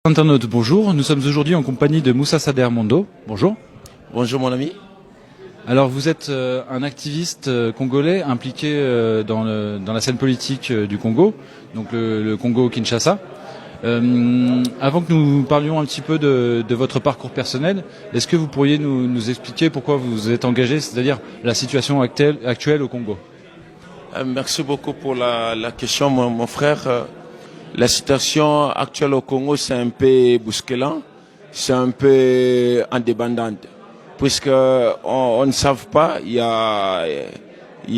Internautes, bonjour. Nous sommes aujourd'hui en compagnie de Moussa Sader Mondo. Bonjour. Bonjour mon ami. Alors vous êtes un activiste congolais impliqué dans la scène politique du Congo, donc le Congo-Kinshasa. Avant que nous parlions un petit peu de votre parcours personnel, est-ce que vous pourriez nous expliquer pourquoi vous vous êtes engagé, c'est-à-dire la situation actuelle au Congo? Merci beaucoup pour la question mon frère. La situation actuelle au Congo, c'est un peu bousculant, c'est un peu indépendante, puisque on ne savent pas, il y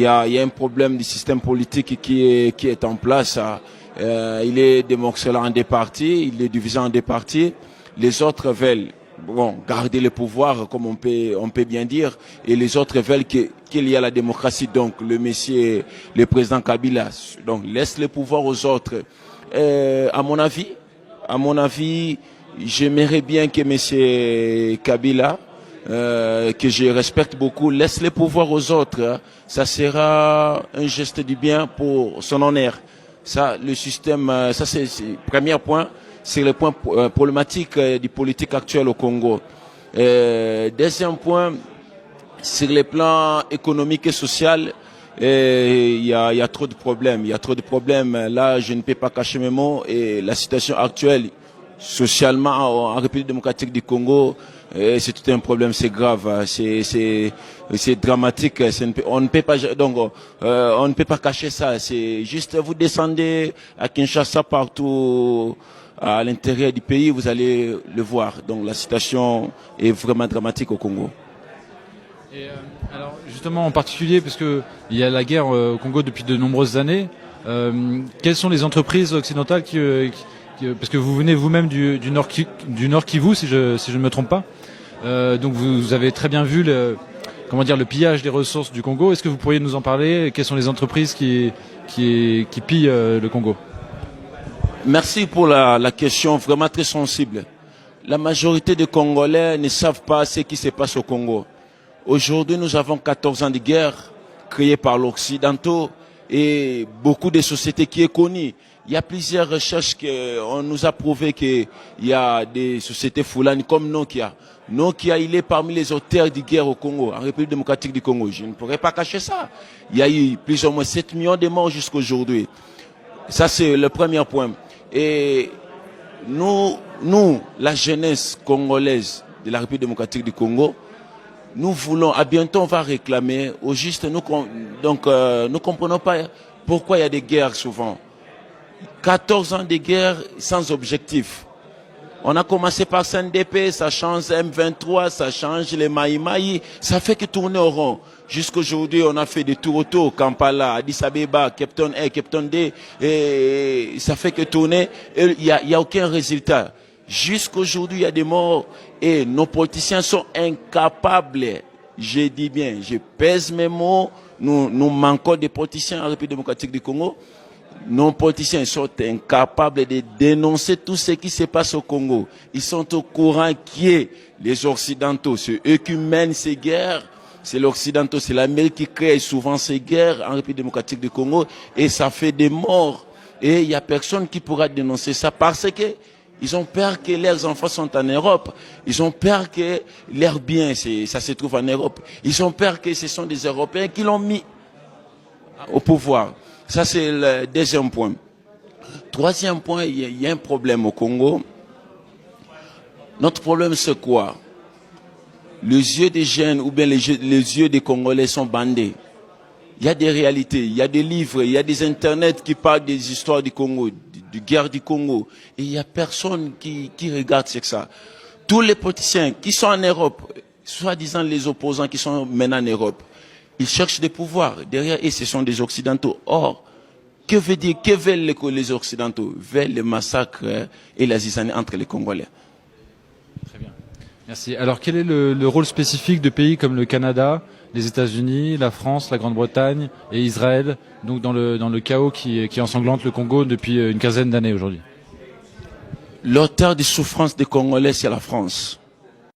a un problème du système politique qui est en place. Il est démorcelé en deux parties, il est divisé en deux parties. Les autres veulent garder le pouvoir, comme on peut bien dire, et les autres veulent qu'il y ait la démocratie. Donc le président Kabila, donc laisse le pouvoir aux autres. À mon avis, j'aimerais bien que M. Kabila, que je respecte beaucoup, laisse le pouvoir aux autres. Ça sera un geste du bien pour son honneur. Ça, le système, ça c'est le premier point, c'est le point problématique du politique actuel au Congo. Deuxième point, sur le plan économique et social, il y a trop de problèmes. Il y a trop de problèmes. Là, je ne peux pas cacher mes mots. Et la situation actuelle, socialement, en République démocratique du Congo, c'est tout un problème. C'est grave. C'est dramatique. On ne peut pas, donc, on ne peut pas cacher ça. C'est juste, vous descendez à Kinshasa, partout à l'intérieur du pays, vous allez le voir. Donc, la situation est vraiment dramatique au Congo. Et alors justement en particulier parce que il y a la guerre au Congo depuis de nombreuses années, quelles sont les entreprises occidentales parce que vous venez vous-même du Nord Kivu si je ne me trompe pas, donc vous avez très bien vu le pillage des ressources du Congo. Est-ce que vous pourriez nous en parler? Quelles sont les entreprises qui pillent le Congo? Merci pour la question vraiment très sensible. La majorité des Congolais ne savent pas ce qui se passe au Congo. Aujourd'hui, nous avons 14 ans de guerre créée par l'Occidentaux et beaucoup de sociétés qui est connue. Il y a plusieurs recherches on nous a prouvé qu'il y a des sociétés foulanes comme Nokia. Nokia, il est parmi les auteurs de guerre au Congo, en République démocratique du Congo. Je ne pourrais pas cacher ça. Il y a eu plus ou moins 7 millions de morts jusqu'à aujourd'hui. Ça, c'est le premier point. Et nous, la jeunesse congolaise de la République démocratique du Congo, nous voulons, à bientôt on va réclamer, au juste, nous comprenons pas pourquoi il y a des guerres souvent. 14 ans de guerre sans objectif. On a commencé par CNDP, ça change M23, ça change les Maïmaï, ça fait que tourner au rond. Jusqu'aujourd'hui, on a fait des tours autour, Kampala, Addis Abeba, Captain A, Captain D, et ça fait que tourner, il y a aucun résultat. Jusqu'aujourd'hui, il y a des morts et nos politiciens sont incapables, je dis bien, je pèse mes mots, nous manquons des politiciens en République démocratique du Congo. Nos politiciens sont incapables de dénoncer tout ce qui se passe au Congo. Ils sont au courant qui est les Occidentaux, c'est eux qui mènent ces guerres. C'est l'Occidentaux, c'est l'Amérique qui crée souvent ces guerres en République démocratique du Congo et ça fait des morts. Et il n'y a personne qui pourra dénoncer ça parce que ils ont peur que leurs enfants sont en Europe. Ils ont peur que leurs biens, ça se trouve en Europe. Ils ont peur que ce sont des Européens qui l'ont mis au pouvoir. Ça, c'est le deuxième point. Troisième point, il y a un problème au Congo. Notre problème, c'est quoi? Les yeux des jeunes ou bien les yeux des Congolais sont bandés. Il y a des réalités, il y a des livres, il y a des internets qui parlent des histoires du Congo, du guerre du Congo. Et il n'y a personne qui regarde ça. Tous les politiciens qui sont en Europe, soi-disant les opposants qui sont maintenant en Europe, ils cherchent des pouvoirs. Derrière eux, ce sont des Occidentaux. Or, que veulent les Occidentaux? Veulent le massacre et la zizanie entre les Congolais. Très bien. Merci. Alors, quel est le rôle spécifique de pays comme le Canada, les États-Unis, la France, la Grande-Bretagne et Israël, donc dans le chaos qui ensanglante le Congo depuis une quinzaine d'années aujourd'hui? L'auteur des souffrances des Congolais, c'est la France.